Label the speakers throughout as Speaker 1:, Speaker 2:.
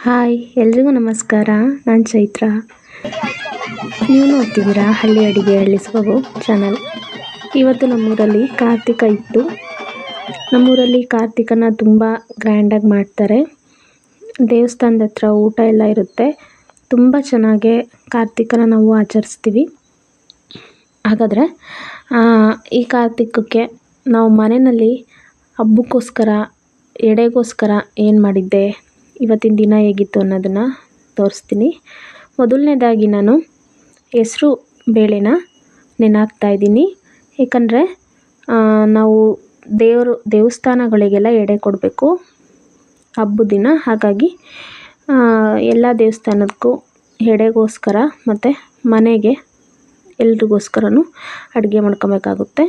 Speaker 1: Hi ಎಲ್ರಿಗೂ ನಮಸ್ಕಾರ. ನಾನು ಚೈತ್ರ. ನೀವು ನೋಡ್ತಿದ್ದೀರಾ ಹಳ್ಳಿ ಅಡಿಗೆ ಹಳ್ಳಿ ಸೊಬಗು ಚಾನಲ್. ಇವತ್ತು ನಮ್ಮೂರಲ್ಲಿ ಕಾರ್ತಿಕ ಇತ್ತು. ನಮ್ಮೂರಲ್ಲಿ ಕಾರ್ತಿಕನ ತುಂಬ ಗ್ರ್ಯಾಂಡಾಗಿ ಮಾಡ್ತಾರೆ. ದೇವಸ್ಥಾನದ ಹತ್ರ ಊಟ ಎಲ್ಲ ಇರುತ್ತೆ. ತುಂಬ ಚೆನ್ನಾಗೆ ಕಾರ್ತಿಕನ ನಾವು ಆಚರಿಸ್ತೀವಿ. ಹಾಗಾದರೆ ಈ ಕಾರ್ತಿಕಕ್ಕೆ ನಾವು ಮನೆಯಲ್ಲಿ ಹಬ್ಬಕ್ಕೋಸ್ಕರ ಎಡೆಗೋಸ್ಕರ ಏನು ಮಾಡಿದ್ದೆ, ಇವತ್ತಿನ ದಿನ ಹೇಗಿತ್ತು ಅನ್ನೋದನ್ನು ತೋರಿಸ್ತೀನಿ. ಮೊದಲನೇದಾಗಿ ನಾನು ಹೆಸರು ಬೇಳೆನ ನೆನೆಹಾಕ್ತಾಯಿದ್ದೀನಿ. ಏಕೆಂದರೆ ನಾವು ದೇವಸ್ಥಾನಗಳಿಗೆಲ್ಲ ಎಡೆ ಕೊಡಬೇಕು ಹಬ್ಬದ ದಿನ. ಹಾಗಾಗಿ ಎಲ್ಲ ದೇವಸ್ಥಾನಕ್ಕೂ ಎಡೆಗೋಸ್ಕರ ಮತ್ತು ಮನೆಗೆ ಎಲ್ರಿಗೋಸ್ಕರನೂ ಅಡುಗೆ ಮಾಡ್ಕೊಬೇಕಾಗುತ್ತೆ.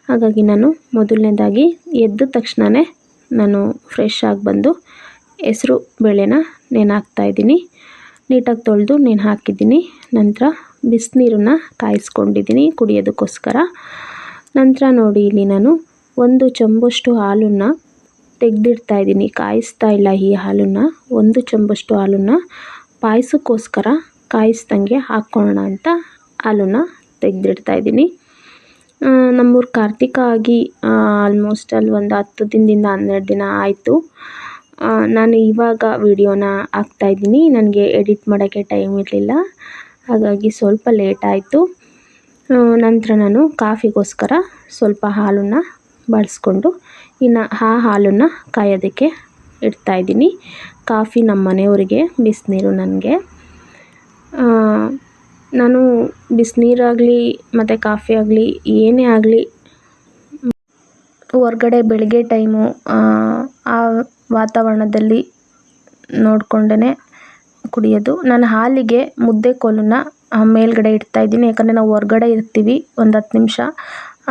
Speaker 1: ಹಾಗಾಗಿ ನಾನು ಮೊದಲನೇದಾಗಿ ಎದ್ದ ತಕ್ಷಣವೇ ನಾನು ಫ್ರೆಶ್ ಆಗಿ ಬಂದು ಹೆಸರು ಬೇಳೆನ ನೆನೆಹಾಕ್ತಾಯಿದ್ದೀನಿ. ನೀಟಾಗಿ ತೊಳೆದು ಹಾಕಿದ್ದೀನಿ. ನಂತರ ಬಿಸಿನೀರನ್ನ ಕಾಯಿಸ್ಕೊಂಡಿದ್ದೀನಿ ಕುಡಿಯೋದಕ್ಕೋಸ್ಕರ. ನಂತರ ನೋಡಿ ಇಲ್ಲಿ ನಾನು 1 ಚಮಚಷ್ಟು ಹಾಲನ್ನು ತೆಗೆದಿಡ್ತಾಯಿದ್ದೀನಿ. ಕಾಯಿಸ್ತಾ ಇಲ್ಲ ಈ ಹಾಲನ್ನು. 1 ಚಮಚಷ್ಟು ಹಾಲನ್ನು ಪಾಯಸಕ್ಕೋಸ್ಕರ ಕಾಯಿಸ್ದಂಗೆ ಹಾಕ್ಕೊಳ್ಳೋಣ ಅಂತ ಹಾಲನ್ನು ತೆಗೆದಿಡ್ತಾಯಿದ್ದೀನಿ. ನಮ್ಮೂರು ಕಾರ್ತಿಕ ಆಗಿ ಆಲ್ಮೋಸ್ಟ್ ಅಲ್ಲಿ ಒಂದು 10 ದಿನದಿಂದ 12 ದಿನ ಆಯಿತು. ನಾನು ಇವಾಗ ವಿಡಿಯೋನ ಹಾಕ್ತಾಯಿದ್ದೀನಿ. ನನಗೆ ಎಡಿಟ್ ಮಾಡೋಕ್ಕೆ ಟೈಮ್ ಇರಲಿಲ್ಲ, ಹಾಗಾಗಿ ಸ್ವಲ್ಪ ಲೇಟ್ ಆಯಿತು. ನಂತರ ನಾನು ಕಾಫಿಗೋಸ್ಕರ ಸ್ವಲ್ಪ ಹಾಲನ್ನು ಬಳಸ್ಕೊಂಡು ಇನ್ನು ಆ ಹಾಲನ್ನು ಕಾಯೋದಕ್ಕೆ ಇಡ್ತಾಯಿದ್ದೀನಿ. ಕಾಫಿ ನಮ್ಮ ಮನೆಯವರಿಗೆ, ಬಿಸಿನೀರು ನನಗೆ. ನಾನು ಬಿಸಿನೀರಾಗಲಿ ಮತ್ತು ಕಾಫಿ ಆಗಲಿ ಏನೇ ಆಗಲಿ ಹೊರ್ಗಡೆ ಬೆಳಗ್ಗೆ ಟೈಮು ಆ ವಾತಾವರಣದಲ್ಲಿ ನೋಡಿಕೊಂಡೇ ಕುಡಿಯೋದು. ನಾನು ಹಾಲಿಗೆ ಮುದ್ದೆ ಕೋಲನ್ನು ಮೇಲ್ಗಡೆ ಇಡ್ತಾಯಿದ್ದೀನಿ. ಯಾಕಂದರೆ ನಾವು ಹೊರ್ಗಡೆ ಇರ್ತೀವಿ ಒಂದು 10 ನಿಮಿಷ.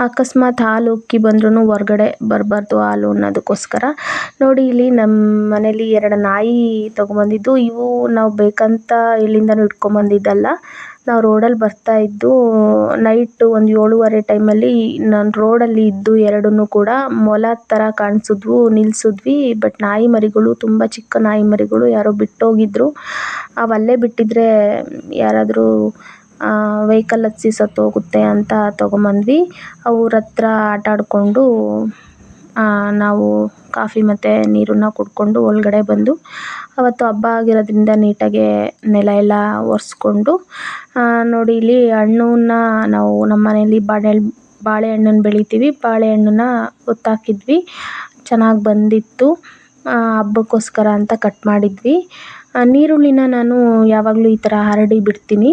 Speaker 1: ಅಕಸ್ಮಾತ್ ಹಾಲು ಉಕ್ಕಿ ಬಂದ್ರೂ ಹೊರ್ಗಡೆ ಬರಬಾರ್ದು ಹಾಲು ಅನ್ನೋದಕ್ಕೋಸ್ಕರ. ನೋಡಿ ಇಲ್ಲಿ ನಮ್ಮ ಮನೇಲಿ 2 ನಾಯಿ ತೊಗೊಂಬಂದಿದ್ದು. ಇವು ನಾವು ಬೇಕಂತ ಇಲ್ಲಿಂದನೂ ಇಟ್ಕೊಂಬಂದಿದ್ದಲ್ಲ. ನಾವು ರೋಡಲ್ಲಿ ಬರ್ತಾಯಿದ್ದು ನೈಟು ಒಂದು 7:30 ಟೈಮಲ್ಲಿ ನಾನು ರೋಡಲ್ಲಿ ಇದ್ದು 2 ಕೂಡ ಮೊಲ ಥರ ಕಾಣಿಸಿದ್ವು. ನಿಲ್ಲಿಸಿದ್ವಿ. ಬಟ್ ನಾಯಿ ಮರಿಗಳು, ತುಂಬ ಚಿಕ್ಕ ನಾಯಿ ಮರಿಗಳು, ಯಾರೋ ಬಿಟ್ಟೋಗಿದ್ರು. ಅವಲ್ಲೇ ಬಿಟ್ಟಿದ್ರೆ ಯಾರಾದರೂ ವೆಹಿಕಲ್ ಹತ್ಸಿ ಸತ್ತೋಗುತ್ತೆ ಅಂತ ತೊಗೊಂಬಂದ್ವಿ. ಅವ್ರ ಹತ್ರ ಆಟ ಆಡಿಕೊಂಡು ನಾವು ಕಾಫಿ ಮತ್ತು ನೀರನ್ನು ಕುಡ್ಕೊಂಡು ಒಳಗಡೆ ಬಂದು, ಅವತ್ತು ಹಬ್ಬ ಆಗಿರೋದ್ರಿಂದ ನೀಟಾಗೆ ನೆಲ ಎಲ್ಲ ಒರೆಸ್ಕೊಂಡು ನೋಡಿ ಇಲ್ಲಿ ಹಣ್ಣನ್ನ ನಾವು ನಮ್ಮ ಮನೇಲಿ ಬಾಳೆಹಣ್ಣನ್ನು ಬೆಳಿತೀವಿ. ಬಾಳೆಹಣ್ಣನ್ನ ಒತ್ತಾಕಿದ್ವಿ. ಚೆನ್ನಾಗಿ ಬಂದಿತ್ತು. ಹಬ್ಬಕ್ಕೋಸ್ಕರ ಅಂತ ಕಟ್ ಮಾಡಿದ್ವಿ. ನೀರುಳ್ಳಿನ ನಾನು ಯಾವಾಗಲೂ ಈ ಥರ ಹರಡಿ ಬಿಡ್ತೀನಿ.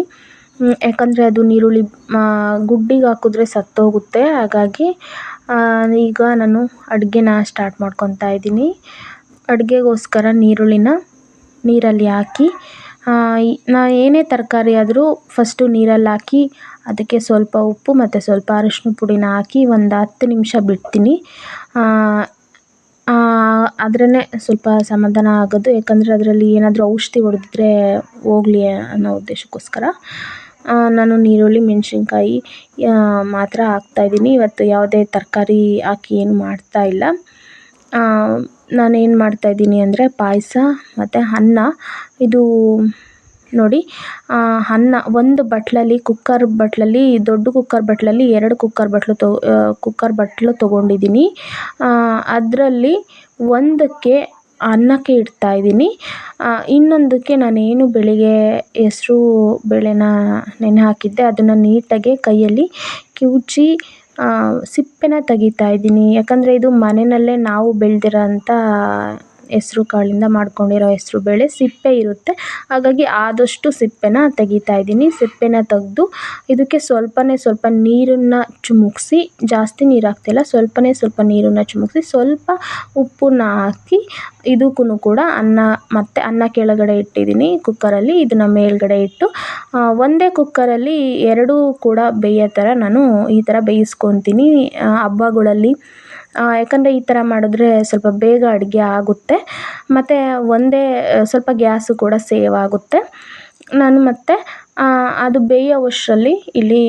Speaker 1: ಯಾಕಂದರೆ ಅದು ನೀರುಳ್ಳಿ ಗುಡ್ಡಿಗೆ ಹಾಕಿದ್ರೆ ಸತ್ತೋಗುತ್ತೆ. ಹಾಗಾಗಿ ಈಗ ನಾನು ಅಡುಗೆನ ಸ್ಟಾರ್ಟ್ ಮಾಡ್ಕೊತಾ ಇದ್ದೀನಿ. ಅಡುಗೆಗೋಸ್ಕರ ನೀರುಳ್ಳಿನ ನೀರಲ್ಲಿ ಹಾಕಿ, ಏನೇ ತರಕಾರಿ ಆದರೂ ಫಸ್ಟು ನೀರಲ್ಲಿ ಹಾಕಿ ಅದಕ್ಕೆ ಸ್ವಲ್ಪ ಉಪ್ಪು ಮತ್ತು ಸ್ವಲ್ಪ ಅರಿಶಿನ ಪುಡಿನ ಹಾಕಿ ಒಂದು 10 ನಿಮಿಷ ಬಿಡ್ತೀನಿ. ಆದ್ರೇ ಸ್ವಲ್ಪ ಸಮಾಧಾನ ಆಗೋದು. ಯಾಕಂದರೆ ಅದರಲ್ಲಿ ಏನಾದರೂ ಔಷಧಿ ಹೊಡೆದಿದ್ರೆ ಹೋಗಲಿ ಅನ್ನೋ ಉದ್ದೇಶಕ್ಕೋಸ್ಕರ ನಾನು ಈರುಳ್ಳಿ ಮೆಣಸಿನ್ಕಾಯಿ ಮಾತ್ರ ಹಾಕ್ತಾಯಿದ್ದೀನಿ. ಇವತ್ತು ಯಾವುದೇ ತರಕಾರಿ ಹಾಕಿ ಏನು ಮಾಡ್ತಾಯಿಲ್ಲ. ನಾನೇನು ಮಾಡ್ತಾಯಿದ್ದೀನಿ ಅಂದರೆ ಪಾಯಸ ಮತ್ತು ಅನ್ನ. ಇದು ನೋಡಿ ಅನ್ನ ಒಂದು ಬಟ್ಲಲ್ಲಿ ದೊಡ್ಡ ಕುಕ್ಕರ್ ಬಟ್ಲಲ್ಲಿ 2 ಕುಕ್ಕರ್ ಬಟ್ಲು ತೊಗೊಂಡಿದ್ದೀನಿ. ಅದರಲ್ಲಿ ಒಂದಕ್ಕೆ ಅನ್ನಕ್ಕೆ ಇಡ್ತಾಯಿದ್ದೀನಿ. ಇನ್ನೊಂದಕ್ಕೆ ನಾನೇನು ಬೆಳಿಗ್ಗೆ ಹೆಸರು ಬೇಳೆನ ನೆನೆ ಹಾಕಿದ್ದೆ ಅದನ್ನು ನೀಟಾಗಿ ಕೈಯಲ್ಲಿ ಕಿವುಚಿ ಸಿಪ್ಪೆನ ತೆಗಿತಾಯಿದ್ದೀನಿ. ಯಾಕಂದರೆ ಇದು ಮನೆಯಲ್ಲೇ ನಾವು ಬೆಳೆದಿರೋ ಅಂಥ ಹೆಸ್ರು ಕಾಳಿಂದ ಮಾಡ್ಕೊಂಡಿರೋ ಹೆಸ್ರು ಬೇಳೆ ಸಿಪ್ಪೆ ಇರುತ್ತೆ. ಹಾಗಾಗಿ ಆದಷ್ಟು ಸಿಪ್ಪೆನ ತೆಗಿತಾಯಿದ್ದೀನಿ. ಸಿಪ್ಪೆನ ತೆಗೆದು ಇದಕ್ಕೆ ಸ್ವಲ್ಪನೇ ಸ್ವಲ್ಪ ನೀರನ್ನು ಚಿಮುಕ್ಸಿ, ಜಾಸ್ತಿ ನೀರು ಹಾಕ್ತಿಲ್ಲ, ಸ್ವಲ್ಪನೇ ಸ್ವಲ್ಪ ನೀರನ್ನು ಚಿಮುಕ್ಸಿ ಸ್ವಲ್ಪ ಉಪ್ಪನ್ನ ಹಾಕಿ ಇದಕ್ಕೂ ಕೂಡ ಅನ್ನ ಕೆಳಗಡೆ ಇಟ್ಟಿದ್ದೀನಿ ಕುಕ್ಕರಲ್ಲಿ. ಇದನ್ನು ಮೇಲ್ಗಡೆ ಇಟ್ಟು ಒಂದೇ ಕುಕ್ಕರಲ್ಲಿ 2 ಕೂಡ ಬೇಯೋ ಥರ ನಾನು ಈ ಥರ ಬೇಯಿಸ್ಕೊತೀನಿ ಹಬ್ಬಗಳಲ್ಲಿ. ಯಾಕಂದರೆ ಈ ಥರ ಮಾಡಿದ್ರೆ ಸ್ವಲ್ಪ ಬೇಗ ಅಡುಗೆ ಆಗುತ್ತೆ ಮತ್ತು ಒಂದೇ ಸ್ವಲ್ಪ ಗ್ಯಾಸು ಕೂಡ ಸೇವ್ ಆಗುತ್ತೆ. ನಾನು ಮತ್ತು ಅದು ಬೇಯೋವಷ್ಟರಲ್ಲಿ ಇಲ್ಲಿ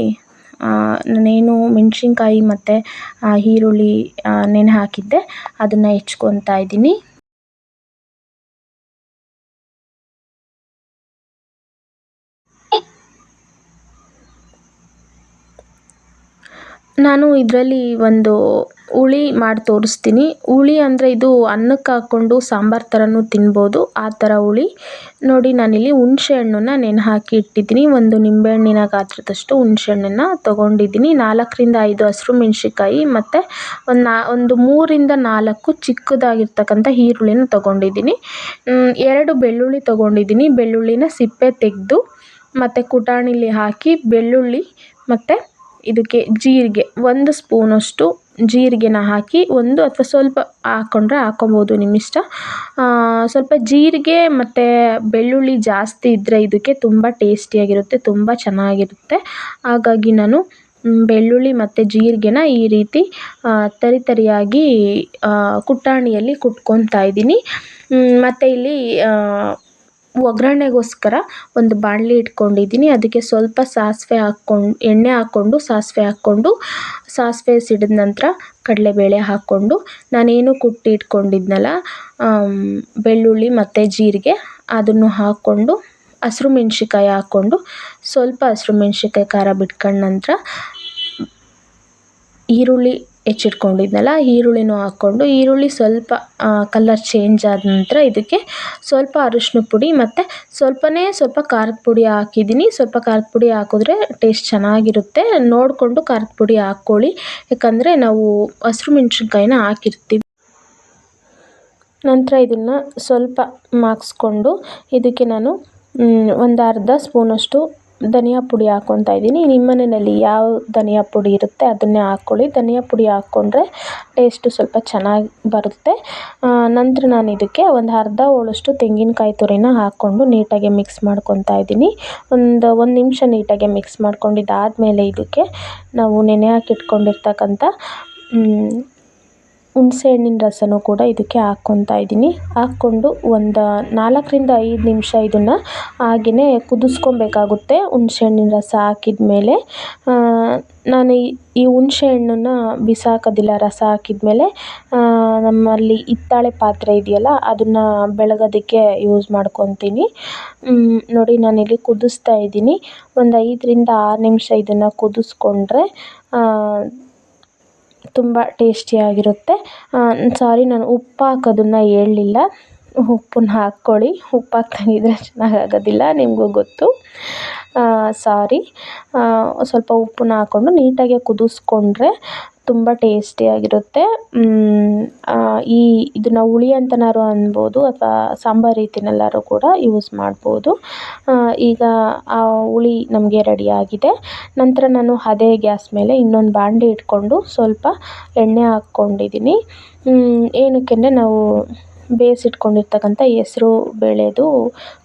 Speaker 1: ನಾನೇನು ಮೆಣಸಿನ್ಕಾಯಿ ಮತ್ತು ಈರುಳ್ಳಿ ನೆನೆ ಹಾಕಿದ್ದೆ ಅದನ್ನು ಹೆಚ್ಕೊತಾ ಇದ್ದೀನಿ. ನಾನು ಇದರಲ್ಲಿ ಒಂದು ಹುಳಿ ಮಾಡಿ ತೋರಿಸ್ತೀನಿ. ಹುಳಿ ಅಂದರೆ ಇದು ಅನ್ನಕ್ಕೆ ಹಾಕ್ಕೊಂಡು ಸಾಂಬಾರು ಥರನೂ ತಿನ್ಬೋದು, ಆ ಥರ ಹುಳಿ. ನೋಡಿ ನಾನಿಲ್ಲಿ ಹುಣಸೆ ಹಣ್ಣನ್ನ ನೆನೆ ಹಾಕಿ ಇಟ್ಟಿದ್ದೀನಿ. ಒಂದು ನಿಂಬೆಹಣ್ಣಿನ ಗಾತ್ರದಷ್ಟು ಹುಣಸೆ ಹಣ್ಣನ್ನು ತೊಗೊಂಡಿದ್ದೀನಿ. 4ರಿಂದ 5 ಹಸಿರು ಮೆಣಸಿನ್ಕಾಯಿ ಮತ್ತು ಒಂದು 3ರಿಂದ 4 ಚಿಕ್ಕದಾಗಿರ್ತಕ್ಕಂಥ ಈರುಳ್ಳಿನ ತೊಗೊಂಡಿದ್ದೀನಿ. 2 ಬೆಳ್ಳುಳ್ಳಿ ತೊಗೊಂಡಿದ್ದೀನಿ. ಬೆಳ್ಳುಳ್ಳಿನ ಸಿಪ್ಪೆ ತೆಗೆದು ಮತ್ತು ಕುಟಾಣಿಲಿ ಹಾಕಿ ಬೆಳ್ಳುಳ್ಳಿ ಮತ್ತು ಇದಕ್ಕೆ ಜೀರಿಗೆ 1 ಸ್ಪೂನಷ್ಟು ಜೀರಿಗೆನ ಹಾಕಿ ಅಥವಾ ಸ್ವಲ್ಪ ಹಾಕ್ಕೊಂಡ್ರೆ ಹಾಕ್ಕೊಬೋದು ನಿಮ್ಮಿಷ್ಟ. ಸ್ವಲ್ಪ ಜೀರಿಗೆ ಮತ್ತು ಬೆಳ್ಳುಳ್ಳಿ ಜಾಸ್ತಿ ಇದ್ದರೆ ಇದಕ್ಕೆ ತುಂಬ ಟೇಸ್ಟಿಯಾಗಿರುತ್ತೆ, ತುಂಬ ಚೆನ್ನಾಗಿರುತ್ತೆ. ಹಾಗಾಗಿ ನಾನು ಬೆಳ್ಳುಳ್ಳಿ ಮತ್ತು ಜೀರಿಗೆನ ಈ ರೀತಿ ತರಿಯಾಗಿ ಕುಟಾಣಿಯಲ್ಲಿ ಕುಟ್ಕೊತಾ ಇದ್ದೀನಿ. ಮತ್ತು ಇಲ್ಲಿ ಒಗ್ಗರಣೆಗೋಸ್ಕರ ಒಂದು ಬಾಣಲಿ ಇಟ್ಕೊಂಡಿದ್ದೀನಿ. ಅದಕ್ಕೆ ಸ್ವಲ್ಪ ಎಣ್ಣೆ ಹಾಕ್ಕೊಂಡು ಸಾಸಿವೆ ಸಿಡಿದ ನಂತರ ಕಡಲೆಬೇಳೆ ಹಾಕ್ಕೊಂಡು ನಾನೇನು ಕುಟ್ಟಿ ಇಟ್ಕೊಂಡಿದ್ನಲ್ಲ ಬೆಳ್ಳುಳ್ಳಿ ಮತ್ತು ಜೀರಿಗೆ ಅದನ್ನು ಹಾಕ್ಕೊಂಡು ಹಸಿರು ಮೆಣಸಿನ್ಕಾಯಿ ಹಾಕ್ಕೊಂಡು ಸ್ವಲ್ಪ ಹಸಿರು ಮೆಣಸಿನ್ಕಾಯಿ ಖಾರ ಬಿಟ್ಕೊಂಡ ನಂತರ ಈರುಳ್ಳಿ ಹೆಚ್ಚಿಟ್ಕೊಂಡಿದ್ನಲ್ಲ ಈರುಳ್ಳಿನೂ ಹಾಕ್ಕೊಂಡು ಈರುಳ್ಳಿ ಸ್ವಲ್ಪ ಕಲರ್ ಚೇಂಜ್ ಆದ ನಂತರ ಇದಕ್ಕೆ ಸ್ವಲ್ಪ ಅರಿಶಿನ ಪುಡಿ ಮತ್ತು ಸ್ವಲ್ಪ ಖಾರದ ಪುಡಿ ಹಾಕಿದ್ದೀನಿ. ಸ್ವಲ್ಪ ಖಾರದ ಪುಡಿ ಹಾಕಿದ್ರೆ ಟೇಸ್ಟ್ ಚೆನ್ನಾಗಿರುತ್ತೆ. ನೋಡಿಕೊಂಡು ಖಾರದ ಪುಡಿ ಹಾಕ್ಕೊಳ್ಳಿ, ಯಾಕಂದರೆ ನಾವು ಹಸಿರು ಮೆಣಸಿನ್ಕಾಯಿನ ಹಾಕಿರ್ತೀವಿ. ನಂತರ ಇದನ್ನು ಸ್ವಲ್ಪ ಮಾಗಿಸ್ಕೊಂಡು ಇದಕ್ಕೆ ನಾನು ಒಂದು ಅರ್ಧ ಸ್ಪೂನಷ್ಟು ಧನಿಯಾ ಪುಡಿ ಹಾಕ್ಕೊತಾ ಇದ್ದೀನಿ. ನಿಮ್ಮ ಮನೆಯಲ್ಲಿ ಯಾವ ಧನಿಯಾ ಪುಡಿ ಇರುತ್ತೆ ಅದನ್ನೇ ಹಾಕ್ಕೊಳ್ಳಿ. ಧನಿಯಾ ಪುಡಿ ಹಾಕ್ಕೊಂಡ್ರೆ ಟೇಸ್ಟು ಸ್ವಲ್ಪ ಚೆನ್ನಾಗಿ ಬರುತ್ತೆ. ನಂತರ ನಾನು ಇದಕ್ಕೆ ಒಂದು ಅರ್ಧ ಹೋಳಷ್ಟು ತೆಂಗಿನಕಾಯಿ ತುರಿನ ಹಾಕ್ಕೊಂಡು ನೀಟಾಗಿ ಮಿಕ್ಸ್ ಮಾಡ್ಕೊತಾ ಇದ್ದೀನಿ. ಒಂದು ನಿಮಿಷ ನೀಟಾಗಿ ಮಿಕ್ಸ್ ಮಾಡ್ಕೊಂಡಿದ್ದಾದಮೇಲೆ ಇದಕ್ಕೆ ನಾವು ನೆನೆ ಹಾಕಿಟ್ಕೊಂಡಿರ್ತಕ್ಕಂಥ ಹುಣಸೆ ಹಣ್ಣಿನ ರಸನೂ ಕೂಡ ಇದಕ್ಕೆ ಹಾಕ್ಕೊತಾ ಇದ್ದೀನಿ. ಹಾಕ್ಕೊಂಡು ಒಂದು 4ರಿಂದ 5 ನಿಮಿಷ ಇದನ್ನು ಹಾಗೆಯೇ ಕುದಿಸ್ಕೊಬೇಕಾಗುತ್ತೆ. ಹುಣಸೆ ಹಣ್ಣಿನ ರಸ ಹಾಕಿದ ಮೇಲೆ ನಾನು ಈ ಹುಣಸೆ ಹಣ್ಣನ್ನು ಬಿಸಾಕೋದಿಲ್ಲ. ರಸ ಹಾಕಿದ ಮೇಲೆ ನಮ್ಮಲ್ಲಿ ಹಿತ್ತಾಳೆ ಪಾತ್ರೆ ಇದೆಯಲ್ಲ ಅದನ್ನು ಬೆಳಗೋದಕ್ಕೆ ಯೂಸ್ ಮಾಡ್ಕೊತೀನಿ. ನೋಡಿ ನಾನಿಲ್ಲಿ ಕುದಿಸ್ತಾ ಇದ್ದೀನಿ. ಒಂದು 5ರಿಂದ 6 ನಿಮಿಷ ಇದನ್ನು ಕುದಿಸ್ಕೊಂಡ್ರೆ ತುಂಬ ಟೇಸ್ಟಿಯಾಗಿರುತ್ತೆ. ನಾನು ಉಪ್ಪು ಹಾಕೋದನ್ನು ಹೇಳಲಿಲ್ಲ, ಉಪ್ಪನ್ನ ಹಾಕ್ಕೊಳ್ಳಿ. ಉಪ್ಪು ಹಾಕ್ದಂಗಿದ್ರೆ ಚೆನ್ನಾಗಾಗೋದಿಲ್ಲ, ನಿಮಗೂ ಗೊತ್ತು. ಸ್ವಲ್ಪ ಉಪ್ಪನ್ನ ಹಾಕ್ಕೊಂಡು ನೀಟಾಗಿ ಕುದಿಸ್ಕೊಂಡ್ರೆ ತುಂಬ ಟೇಸ್ಟಿಯಾಗಿರುತ್ತೆ. ಇದನ್ನು ಹುಳಿ ಅಂತನಾದ್ರು ಅನ್ಬೋದು ಅಥವಾ ಸಾಂಬಾರು ರೀತಿನೆಲ್ಲಾದ್ರು ಕೂಡ ಯೂಸ್ ಮಾಡ್ಬೋದು. ಈಗ ಆ ಹುಳಿ ನಮಗೆ ರೆಡಿಯಾಗಿದೆ. ನಂತರ ನಾನು ಅದೇ ಗ್ಯಾಸ್ ಮೇಲೆ ಇನ್ನೊಂದು ಬಾಣಲಿ ಇಟ್ಕೊಂಡು ಸ್ವಲ್ಪ ಎಣ್ಣೆ ಹಾಕ್ಕೊಂಡಿದ್ದೀನಿ. ಏನಕ್ಕೆಂದರೆ ನಾವು ಬೇಯಿಸಿಟ್ಕೊಂಡಿರ್ತಕ್ಕಂಥ ಹೆಸ್ರು ಬೇಳೆದು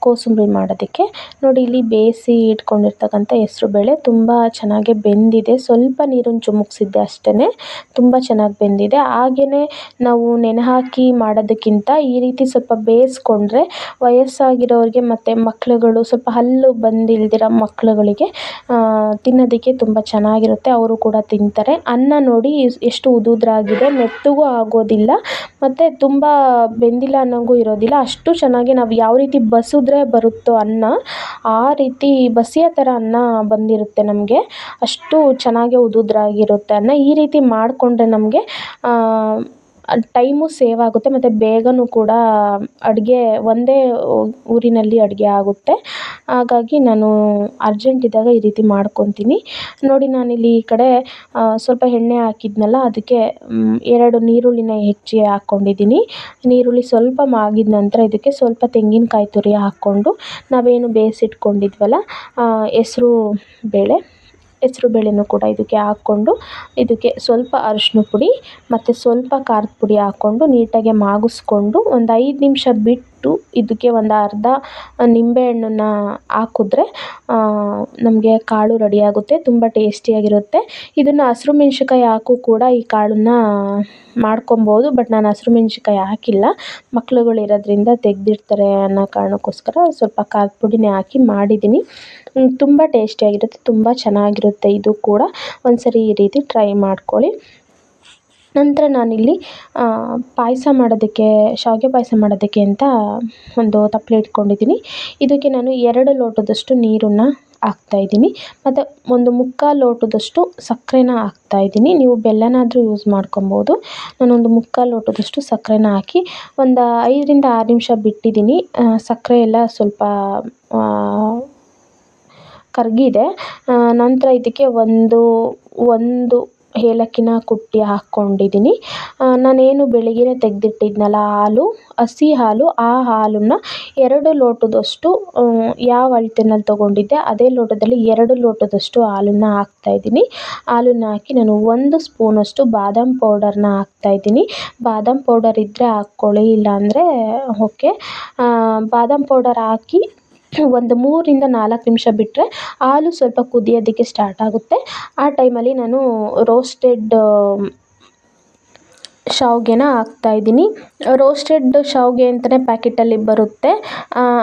Speaker 1: ಕೋಸಂಬರಿ ಮಾಡೋದಕ್ಕೆ. ನೋಡಿ ಇಲ್ಲಿ ಬೇಯಿಸಿ ಇಟ್ಕೊಂಡಿರ್ತಕ್ಕಂಥ ಹೆಸ್ರು ಬೇಳೆ ತುಂಬ ಚೆನ್ನಾಗಿ ಬೆಂದಿದೆ. ಸ್ವಲ್ಪ ನೀರನ್ನು ಚಿಮುಕ್ಸಿದ್ದೆ ಅಷ್ಟೇ, ತುಂಬ ಚೆನ್ನಾಗಿ ಬೆಂದಿದೆ. ಹಾಗೆಯೇ ನಾವು ನೆನೆ ಹಾಕಿ ಮಾಡೋದಕ್ಕಿಂತ ಈ ರೀತಿ ಸ್ವಲ್ಪ ಬೇಯಿಸ್ಕೊಂಡ್ರೆ ವಯಸ್ಸಾಗಿರೋರಿಗೆ ಮತ್ತು ಮಕ್ಳುಗಳು ಸ್ವಲ್ಪ ಹಲ್ಲು ಬಂದಿಲ್ದಿರೋ ಮಕ್ಳುಗಳಿಗೆ ತಿನ್ನೋದಕ್ಕೆ ತುಂಬ ಚೆನ್ನಾಗಿರುತ್ತೆ. ಅವರು ಕೂಡ ತಿಂತಾರೆ. ಅನ್ನ ನೋಡಿ ಎಷ್ಟು ಉದುದ್ರಾಗಿದೆ, ಮೆತ್ತಗೂ ಆಗೋದಿಲ್ಲ ಮತ್ತು ತುಂಬ ಬೆಂದಿಲ್ಲ ಅನ್ನೋಂಗೂ ಇರೋದಿಲ್ಲ. ಅಷ್ಟು ಚೆನ್ನಾಗಿ ನಾವು ಯಾವ ರೀತಿ ಬಸಿದ್ರೆ ಬರುತ್ತೋ ಅನ್ನ, ಆ ರೀತಿ ಬಸಿಯೋ ಥರ ಅನ್ನ ಬಂದಿರುತ್ತೆ ನಮಗೆ. ಅಷ್ಟು ಚೆನ್ನಾಗಿ ಉದುದ್ರಾಗಿರುತ್ತೆ ಅನ್ನ. ಈ ರೀತಿ ಮಾಡಿಕೊಂಡ್ರೆ ನಮಗೆ ಟೈಮು ಸೇವ್ ಆಗುತ್ತೆ ಮತ್ತು ಬೇಗನೂ ಕೂಡ ಅಡುಗೆ ಒಂದೇ ಊರಿನಲ್ಲಿ ಅಡುಗೆ ಆಗುತ್ತೆ. ಹಾಗಾಗಿ ನಾನು ಅರ್ಜೆಂಟ್ ಇದ್ದಾಗ ಈ ರೀತಿ ಮಾಡ್ಕೊತೀನಿ. ನೋಡಿ ನಾನಿಲ್ಲಿ ಈ ಕಡೆ ಸ್ವಲ್ಪ ಎಣ್ಣೆ ಹಾಕಿದ್ನಲ್ಲ ಅದಕ್ಕೆ 2 ಈರುಳ್ಳಿನ ಹೆಚ್ಚಿ ಹಾಕ್ಕೊಂಡಿದ್ದೀನಿ. ಈರುಳ್ಳಿ ಸ್ವಲ್ಪ ಮಾಗಿದ ನಂತರ ಇದಕ್ಕೆ ಸ್ವಲ್ಪ ತೆಂಗಿನಕಾಯಿ ತುರಿ ಹಾಕ್ಕೊಂಡು ನಾವೇನು ಬೇಯಿಸಿಟ್ಕೊಂಡಿದ್ವಲ್ಲ ಹೆಸ್ರು ಬೇಳೆನೂ ಕೂಡ ಇದಕ್ಕೆ ಹಾಕ್ಕೊಂಡು ಇದಕ್ಕೆ ಸ್ವಲ್ಪ ಅರಿಶಿನ ಪುಡಿ ಮತ್ತು ಸ್ವಲ್ಪ ಖಾರದ ಪುಡಿ ಹಾಕ್ಕೊಂಡು ನೀಟಾಗಿ ಮಾಗಿಸ್ಕೊಂಡು ಒಂದು 5 ನಿಮಿಷ ಬಿಟ್ಟು ಇದಕ್ಕೆ ಒಂದು ಅರ್ಧ ನಿಂಬೆಹಣ್ಣನ್ನು ಹಾಕಿದ್ರೆ ನಮಗೆ ಕಾಳು ರೆಡಿಯಾಗುತ್ತೆ. ತುಂಬ ಟೇಸ್ಟಿಯಾಗಿರುತ್ತೆ. ಇದನ್ನು ಹಸಿರು ಮೆಣಸಿನ್ಕಾಯಿ ಹಾಕು ಕೂಡ ಈ ಕಾಳನ್ನು ಮಾಡ್ಕೊಬೋದು. ಬಟ್ ನಾನು ಹಸಿರು ಮೆಣಸಿನ್ಕಾಯಿ ಹಾಕಿಲ್ಲ, ಮಕ್ಳುಗಳು ಇರೋದ್ರಿಂದ ತೆಗೆದಿಡ್ತಾರೆ ಅನ್ನೋ ಕಾರಣಕ್ಕೋಸ್ಕರ ಸ್ವಲ್ಪ ಖಾರದ ಪುಡಿನೇ ಹಾಕಿ ಮಾಡಿದ್ದೀನಿ. ತುಂಬ ಟೇಸ್ಟಿಯಾಗಿರುತ್ತೆ, ತುಂಬ ಚೆನ್ನಾಗಿರುತ್ತೆ. ಇದು ಕೂಡ ಒಂದ್ಸರಿ ಈ ರೀತಿ ಟ್ರೈ ಮಾಡ್ಕೊಳ್ಳಿ. ನಂತರ ನಾನಿಲ್ಲಿ ಪಾಯಸ ಮಾಡೋದಕ್ಕೆ ಶಾವಿಗೆ ಪಾಯಸ ಮಾಡೋದಕ್ಕೆ ಅಂತ ಒಂದು ತಪ್ಪಲೆ ಇಟ್ಕೊಂಡಿದ್ದೀನಿ. ಇದಕ್ಕೆ ನಾನು 2 ಲೋಟದಷ್ಟು ನೀರನ್ನು ಹಾಕ್ತಾಯಿದ್ದೀನಿ ಮತ್ತು ಒಂದು 3/4 ಲೋಟದಷ್ಟು ಸಕ್ಕರೆನ ಹಾಕ್ತಾಯಿದ್ದೀನಿ. ನೀವು ಬೆಲ್ಲನಾದರೂ ಯೂಸ್ ಮಾಡ್ಕೊಬೋದು. ನಾನೊಂದು 3/4 ಲೋಟದಷ್ಟು ಸಕ್ಕರೆನ ಹಾಕಿ ಒಂದು 5ರಿಂದ 6 ನಿಮಿಷ ಬಿಟ್ಟಿದ್ದೀನಿ. ಸಕ್ಕರೆ ಎಲ್ಲ ಸ್ವಲ್ಪ ಕರಗಿದೆ. ನಂತರ ಇದಕ್ಕೆ ಒಂದು ಏಲಕ್ಕಿನ ಕುಟ್ಟಿ ಹಾಕ್ಕೊಂಡಿದ್ದೀನಿ. ನಾನೇನು ಬೆಳಗ್ಗೆನೇ ತೆಗೆದಿಟ್ಟಿದ್ನಲ್ಲ ಹಾಲು, ಹಸಿ ಹಾಲು, ಆ ಹಾಲನ್ನು 2 ಲೋಟದಷ್ಟು ಯಾವ ಅಳತೆನಲ್ಲಿ ತೊಗೊಂಡಿದ್ದೆ ಅದೇ ಲೋಟದಲ್ಲಿ 2 ಲೋಟದಷ್ಟು ಹಾಲನ್ನು ಹಾಕ್ತಾಯಿದ್ದೀನಿ. ಹಾಲನ್ನು ಹಾಕಿ ನಾನು 1 ಸ್ಪೂನಷ್ಟು ಬಾದಾಮ್ ಪೌಡರ್ನ ಹಾಕ್ತಾಯಿದ್ದೀನಿ. ಬಾದಾಮ್ ಪೌಡರ್ ಇದ್ದರೆ ಹಾಕ್ಕೊಳ್ಳಿ, ಇಲ್ಲಾಂದರೆ ಓಕೆ. ಬಾದಾಮ್ ಪೌಡರ್ ಹಾಕಿ ಒಂದು 3ರಿಂದ 4 ನಿಮಿಷ ಬಿಟ್ಟರೆ ಹಾಲು ಸ್ವಲ್ಪ ಕುದಿಯೋದಕ್ಕೆ ಸ್ಟಾರ್ಟ್ ಆಗುತ್ತೆ. ಆ ಟೈಮಲ್ಲಿ ನಾನು ರೋಸ್ಟೆಡ್ ಶಾವಿಗೆನ ಹಾಕ್ತಾಯಿದ್ದೀನಿ. ರೋಸ್ಟೆಡ್ ಶಾವಿಗೆ ಅಂತಲೇ ಪ್ಯಾಕೆಟಲ್ಲಿ ಬರುತ್ತೆ.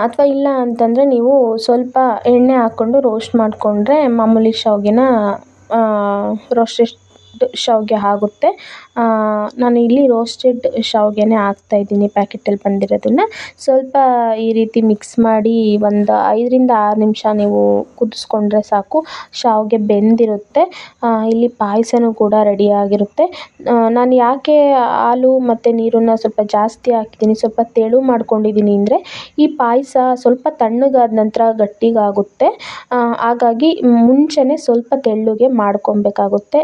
Speaker 1: ಅಥವಾ ಇಲ್ಲ ಅಂತಂದರೆ ನೀವು ಸ್ವಲ್ಪ ಎಣ್ಣೆ ಹಾಕ್ಕೊಂಡು ರೋಸ್ಟ್ ಮಾಡಿಕೊಂಡ್ರೆ ಮಾಮೂಲಿ ಶಾವಿಗೆನ ರೋಸ್ಟೆಡ್ ಶಾವಿಗೆ ಆಗುತ್ತೆ. ನಾನು ಇಲ್ಲಿ ರೋಸ್ಟೆಡ್ ಶಾವಿಗೆನೇ ಹಾಕ್ತಾಯಿದ್ದೀನಿ ಪ್ಯಾಕೆಟಲ್ಲಿ ಬಂದಿರೋದನ್ನು. ಸ್ವಲ್ಪ ಈ ರೀತಿ ಮಿಕ್ಸ್ ಮಾಡಿ ಒಂದು 5ರಿಂದ 6 ನಿಮಿಷ ನೀವು ಕುದಿಸ್ಕೊಂಡ್ರೆ ಸಾಕು, ಶಾವಿಗೆ ಬೆಂದಿರುತ್ತೆ. ಇಲ್ಲಿ ಪಾಯಸನೂ ಕೂಡ ರೆಡಿಯಾಗಿರುತ್ತೆ. ನಾನು ಯಾಕೆ ಹಾಲು ಮತ್ತು ನೀರನ್ನು ಸ್ವಲ್ಪ ಜಾಸ್ತಿ ಹಾಕಿದ್ದೀನಿ, ಸ್ವಲ್ಪ ತೆಳು ಮಾಡ್ಕೊಂಡಿದ್ದೀನಿ ಅಂದರೆ ಈ ಪಾಯಸ ಸ್ವಲ್ಪ ತಣ್ಣಗಾದ ನಂತರ ಗಟ್ಟಿಗಾಗುತ್ತೆ. ಹಾಗಾಗಿ ಮುಂಚೆನೇ ಸ್ವಲ್ಪ ತೆಳ್ಳಗೆ ಮಾಡ್ಕೊಬೇಕಾಗುತ್ತೆ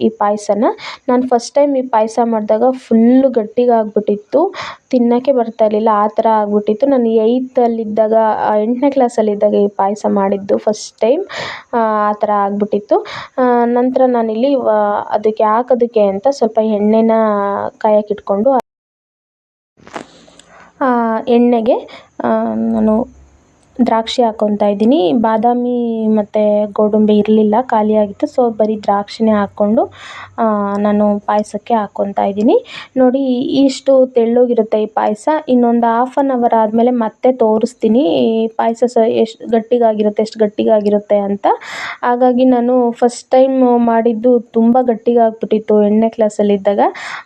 Speaker 1: ಈ ಪಾಯಸನ. ನಾನು ಫಸ್ಟ್ ಟೈಮ್ ಈ ಪಾಯಸ ಮಾಡಿದಾಗ ಫುಲ್ಲು ಗಟ್ಟಿಗಾಗ್ಬಿಟ್ಟಿತ್ತು, ತಿನ್ನೋಕ್ಕೆ ಬರ್ತಾಯಿರಲಿಲ್ಲ, ಆ ಥರ ಆಗ್ಬಿಟ್ಟಿತ್ತು. ನಾನು 8ನೇ ಕ್ಲಾಸಲ್ಲಿದ್ದಾಗ ಈ ಪಾಯಸ ಮಾಡಿದ್ದು ಫಸ್ಟ್ ಟೈಮ್. ಆ ಥರ ಆಗ್ಬಿಟ್ಟಿತ್ತು. ನಂತರ ನಾನಿಲ್ಲಿ ಅದಕ್ಕೆ ಹಾಕೋದಕ್ಕೆ ಅಂತ ಸ್ವಲ್ಪ ಎಣ್ಣೆನ ಕಾಯಕ್ಕಿಟ್ಕೊಂಡು ಎಣ್ಣೆಗೆ ನಾನು ದ್ರಾಕ್ಷಿ ಹಾಕ್ಕೊತಾ ಇದ್ದೀನಿ. ಬಾದಾಮಿ ಮತ್ತು ಗೋಡಂಬಿ ಇರಲಿಲ್ಲ, ಖಾಲಿಯಾಗಿತ್ತು. ಸೊ ಬರೀ ದ್ರಾಕ್ಷಿನೇ ಹಾಕ್ಕೊಂಡು ನಾನು ಪಾಯಸಕ್ಕೆ ಹಾಕ್ಕೊತಾ ಇದ್ದೀನಿ. ನೋಡಿ, ಇಷ್ಟು ತೆಳ್ಳಗಿರುತ್ತೆ ಈ ಪಾಯಸ. ಇನ್ನೊಂದು 1/2 ಆದಮೇಲೆ ಮತ್ತೆ ತೋರಿಸ್ತೀನಿ ಈ ಪಾಯಸ ಎಷ್ಟು ಗಟ್ಟಿಗಾಗಿರುತ್ತೆ ಅಂತ. ಹಾಗಾಗಿ ನಾನು ಫಸ್ಟ್ ಟೈಮ್ ಮಾಡಿದ್ದು ತುಂಬ ಗಟ್ಟಿಗಾಗ್ಬಿಟ್ಟಿತ್ತು 8ನೇ ಕ್ಲಾಸಲ್ಲಿದ್ದಾಗ.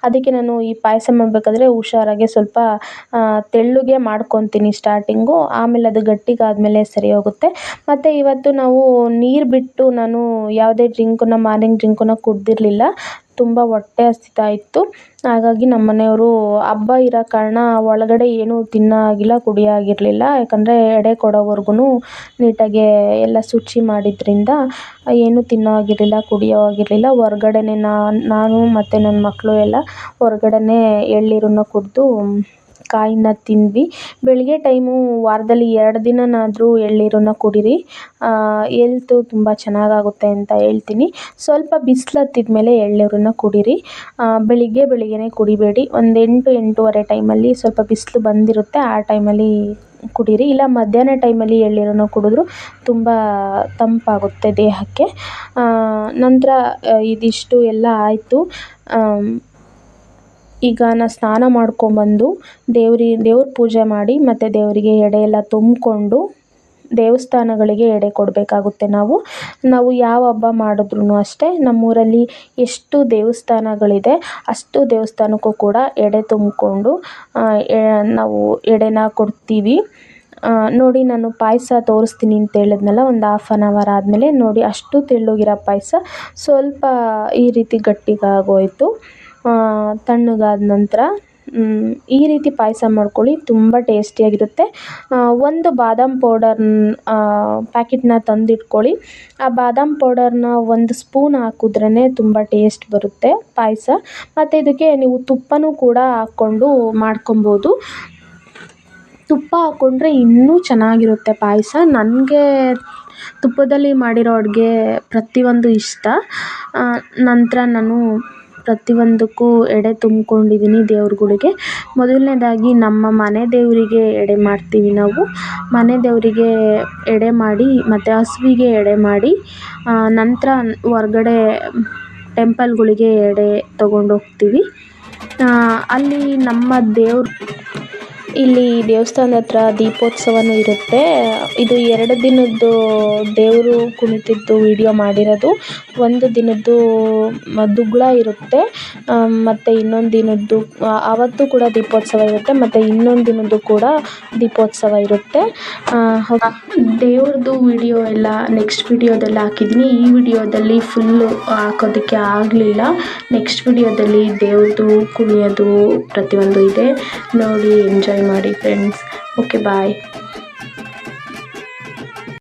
Speaker 1: ಅದಕ್ಕೆ ನಾನು ಈ ಪಾಯಸ ಮಾಡಬೇಕಾದ್ರೆ ಹುಷಾರಾಗೆ ಸ್ವಲ್ಪ ತೆಳ್ಳಗೆ ಮಾಡ್ಕೊತೀನಿ ಸ್ಟಾರ್ಟಿಂಗು, ಆಮೇಲೆ ಅದು ಗಟ್ಟಿಗಾದಮೇಲೆ ಸರಿ ಹೋಗುತ್ತೆ. ಮತ್ತು ಇವತ್ತು ನಾವು ನೀರು ಬಿಟ್ಟು ನಾನು ಯಾವುದೇ ಮಾರ್ನಿಂಗ್ ಡ್ರಿಂಕನ್ನು ಕುಡ್ದಿರಲಿಲ್ಲ. ತುಂಬ ಹೊಟ್ಟೆ ಹಸಿತಾ ಇತ್ತು. ಹಾಗಾಗಿ ನಮ್ಮ ಮನೆಯವರು ಹಬ್ಬ ಇರೋ ಕಾರಣ ಒಳಗಡೆ ಏನೂ ತಿನ್ನೋ ಆಗಿಲ್ಲ, ಕುಡಿಯೋ ಆಗಿರಲಿಲ್ಲ. ಯಾಕಂದರೆ ಎಡೆ ಕೊಡೋವರೆಗೂ ನೀಟಾಗೆ ಎಲ್ಲ ಶುಚಿ ಮಾಡಿದ್ರಿಂದ ಏನೂ ತಿನ್ನೋ ಆಗಿರಲಿಲ್ಲ, ಕುಡಿಯೋ ಆಗಿರಲಿಲ್ಲ. ಹೊರ್ಗಡೆನೇ ನಾನು ಮತ್ತು ನನ್ನ ಮಕ್ಕಳು ಎಲ್ಲ ಹೊರ್ಗಡೆನೇ ಎಳ್ನೀರನ್ನು ಕುಡಿದು ಕಾಯಿನ ತಿಂದ್ವಿ. ಬೆಳಗ್ಗೆ ಟೈಮು ವಾರದಲ್ಲಿ 2 ದಿನನಾದರೂ ಎಳ್ನೀರನ್ನು ಕುಡೀರಿ, ಹೆಲ್ತು ತುಂಬ ಚೆನ್ನಾಗಾಗುತ್ತೆ ಅಂತ ಹೇಳ್ತೀನಿ. ಸ್ವಲ್ಪ ಬಿಸಿಲು ಹತ್ತಿದ ಮೇಲೆ ಎಳ್ನೀರನ್ನು ಕುಡೀರಿ. ಬೆಳಿಗ್ಗೆನೇ ಕುಡಿಬೇಡಿ. ಒಂದು 8-8:30 ಟೈಮಲ್ಲಿ ಸ್ವಲ್ಪ ಬಿಸಿಲು ಬಂದಿರುತ್ತೆ, ಆ ಟೈಮಲ್ಲಿ ಕುಡೀರಿ. ಇಲ್ಲ ಮಧ್ಯಾಹ್ನ ಟೈಮಲ್ಲಿ ಎಳ್ನೀರನ್ನು ಕುಡಿದ್ರೂ ತುಂಬ ತಂಪಾಗುತ್ತೆ ದೇಹಕ್ಕೆ. ನಂತರ ಇದಿಷ್ಟು ಎಲ್ಲ ಆಯಿತು. ಈಗ ನಾನು ಸ್ನಾನ ಮಾಡ್ಕೊಂಬಂದು ದೇವ್ರ ಪೂಜೆ ಮಾಡಿ ಮತ್ತು ದೇವರಿಗೆ ಎಡೆ ಎಲ್ಲ ತುಂಬಿಕೊಂಡು ದೇವಸ್ಥಾನಗಳಿಗೆ ಎಡೆ ಕೊಡಬೇಕಾಗುತ್ತೆ. ನಾವು ಯಾವ ಹಬ್ಬ ಮಾಡಿದ್ರೂ ಅಷ್ಟೇ, ನಮ್ಮೂರಲ್ಲಿ ಎಷ್ಟು ದೇವಸ್ಥಾನಗಳಿದೆ ಅಷ್ಟು ದೇವಸ್ಥಾನಕ್ಕೂ ಕೂಡ ಎಡೆ ತುಂಬಿಕೊಂಡು ನಾವು ಎಡೆನ ಕೊಡ್ತೀವಿ. ನೋಡಿ, ನಾನು ಪಾಯಸ ತೋರಿಸ್ತೀನಿ ಅಂತ ಹೇಳಿದ್ನಲ್ಲ, ಒಂದು 1/2 ಆದಮೇಲೆ ನೋಡಿ ಅಷ್ಟು ತೆಳ್ಳಗಿರೋ ಪಾಯಸ ಸ್ವಲ್ಪ ಈ ರೀತಿ ಗಟ್ಟಿಗಾಗೋಯಿತು. ತಣ್ಣಗಾದ ನಂತರ ಈ ರೀತಿ ಪಾಯಸ ಮಾಡ್ಕೊಳ್ಳಿ, ತುಂಬ ಟೇಸ್ಟಿಯಾಗಿರುತ್ತೆ. ಒಂದು ಬಾದಾಮ್ ಪೌಡರ್ ಪ್ಯಾಕೆಟ್ನ ತಂದಿಟ್ಕೊಳ್ಳಿ. ಆ ಬಾದಾಮ್ ಪೌಡರ್ನ 1 ಸ್ಪೂನ್ ಹಾಕಿದ್ರೇ ತುಂಬ ಟೇಸ್ಟ್ ಬರುತ್ತೆ ಪಾಯಸ. ಮತ್ತು ಇದಕ್ಕೆ ನೀವು ತುಪ್ಪನೂ ಕೂಡ ಹಾಕ್ಕೊಂಡು ಮಾಡ್ಕೊಬೋದು. ತುಪ್ಪ ಹಾಕ್ಕೊಂಡ್ರೆ ಇನ್ನೂ ಚೆನ್ನಾಗಿರುತ್ತೆ ಪಾಯಸ. ನನಗೆ ತುಪ್ಪದಲ್ಲಿ ಮಾಡಿರೋ ಅಡುಗೆ ಪ್ರತಿಯೊಂದು ಇಷ್ಟ. ನಂತರ ನಾನು ಪ್ರತಿಯೊಂದಕ್ಕೂ ಎಡೆ ತುಂಬ್ಕೊಂಡಿದ್ದೀನಿ ದೇವ್ರುಗಳಿಗೆ. ಮೊದಲನೇದಾಗಿ ನಮ್ಮ ಮನೆ ದೇವರಿಗೆ ಎಡೆ ಮಾಡ್ತೀವಿ ನಾವು. ಮನೆ ದೇವರಿಗೆ ಎಡೆ ಮಾಡಿ ಮತ್ತು ಹಸುವಿಗೆ ಎಡೆ ಮಾಡಿ ನಂತರ ಹೊರ್ಗಡೆ ಟೆಂಪಲ್ಗಳಿಗೆ ಎಡೆ ತೊಗೊಂಡೋಗ್ತೀವಿ. ಅಲ್ಲಿ ನಮ್ಮ ಇಲ್ಲಿ ದೇವಸ್ಥಾನದ ಹತ್ರ ದೀಪೋತ್ಸವನೂ ಇರುತ್ತೆ. ಇದು 2 ದಿನದ್ದು ದೇವರು ಕುಣಿತಿದ್ದು ವಿಡಿಯೋ ಮಾಡಿರೋದು. ಒಂದು ದಿನದ್ದು ದುಗ್ಗಳ ಇರುತ್ತೆ, ಮತ್ತು ಇನ್ನೊಂದು ದಿನದ್ದು ಆವತ್ತು ಕೂಡ ದೀಪೋತ್ಸವ ಇರುತ್ತೆ, ಮತ್ತು ಇನ್ನೊಂದು ದಿನದ್ದು ಕೂಡ ದೀಪೋತ್ಸವ ಇರುತ್ತೆ. ದೇವ್ರದ್ದು ವಿಡಿಯೋ ಎಲ್ಲ ನೆಕ್ಸ್ಟ್ ವಿಡಿಯೋದಲ್ಲಿ ಹಾಕಿದ್ದೀನಿ. ಈ ವಿಡಿಯೋದಲ್ಲಿ ಫುಲ್ಲು ಹಾಕೋದಕ್ಕೆ ಆಗಲಿಲ್ಲ. ನೆಕ್ಸ್ಟ್ ವಿಡಿಯೋದಲ್ಲಿ ದೇವ್ರದ್ದು ಕುಣಿಯೋದು ಪ್ರತಿಯೊಂದು ಇದೆ, ನೋಡಿ ಎಂಜಾಯ್ ಮಾಡಿ ಫ್ರೆಂಡ್ಸ್. Okay bye.